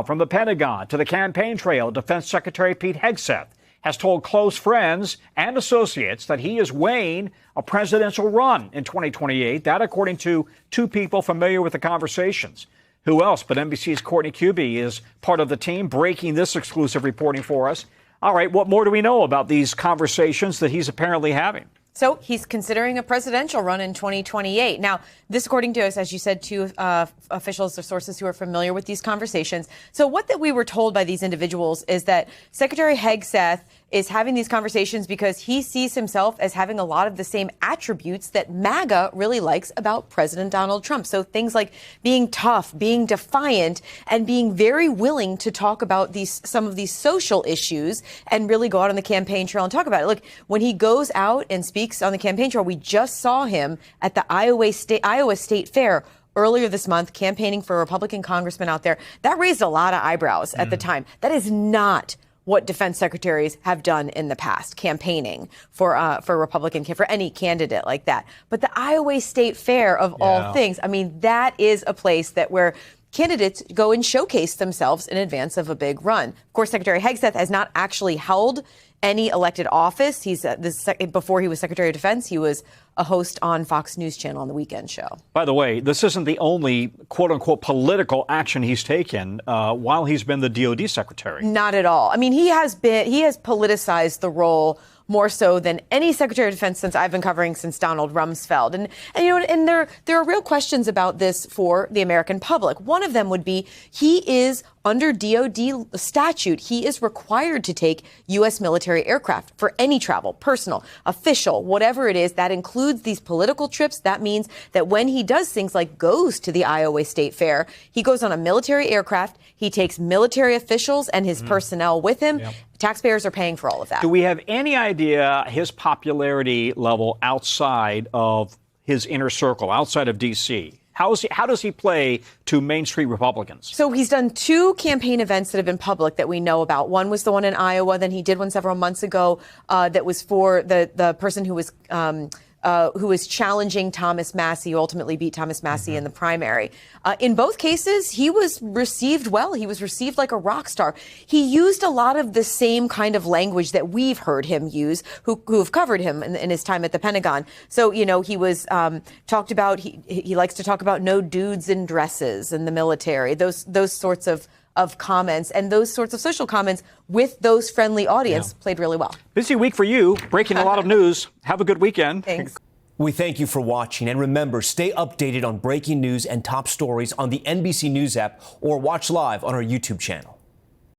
From the Pentagon to the campaign trail, Defense Secretary Pete Hegseth has told close friends and associates that he is weighing a presidential run in 2028. That, according to two people familiar with the conversations. Who else but NBC's Courtney Kube is part of the team breaking this exclusive reporting for us. All right, what more do we know about these conversations that he's apparently having? So he's considering a presidential run in 2028. Now, this, according to us, as you said, two officials or sources who are familiar with these conversations. So what that we were told by these individuals is that Secretary Hegseth is having these conversations because he sees himself as having a lot of the same attributes that MAGA really likes about President Donald Trump. So things like being tough, being defiant, and being very willing to talk about some of these social issues and really go out on the campaign trail and talk about it. Look, when he goes out and speaks on the campaign trail, we just saw him at the Iowa State Fair earlier this month, campaigning for a Republican congressman out there. That raised a lot of eyebrows at the time. That is not what defense secretaries have done in the past, campaigning for Republican, for any candidate like that. But the Iowa State Fair, of all things, I mean, that is a place where candidates go and showcase themselves in advance of a big run. Of course, Secretary Hegseth has not actually held any elected office. He's before he was Secretary of Defense, he was a host on Fox News Channel on the Weekend Show. By the way, this isn't the only quote unquote political action he's taken while he's been the DOD secretary. Not at all. I mean, he has politicized the role more so than any Secretary of Defense since I've been covering since Donald Rumsfeld. And you know, and there are real questions about this for the American public. One of them would be he is under DOD statute, he is required to take U.S. military aircraft for any travel, personal, official, whatever it is. That includes these political trips. That means that when he does things like goes to the Iowa State Fair, he goes on a military aircraft. He takes military officials and his personnel with him. Yep. Taxpayers are paying for all of that. Do we have any idea his popularity level outside of his inner circle, outside of D.C.? How does he play to Main Street Republicans? So he's done two campaign events that have been public that we know about. One was the one in Iowa. Then he did one several months ago that was for the person who was challenging Thomas Massie, who ultimately beat Thomas Massie in the primary. In both cases, he was received well. He was received like a rock star. He used a lot of the same kind of language that we've heard him use, who have covered him in his time at the Pentagon. So, you know, he was talked about, he likes to talk about no dudes in dresses in the military, those sorts of comments, and those sorts of social comments with those friendly audience played really well. Busy week for you, breaking a lot of news. Have a good weekend. Thanks. We thank you for watching, and remember, stay updated on breaking news and top stories on the NBC News app or watch live on our YouTube channel.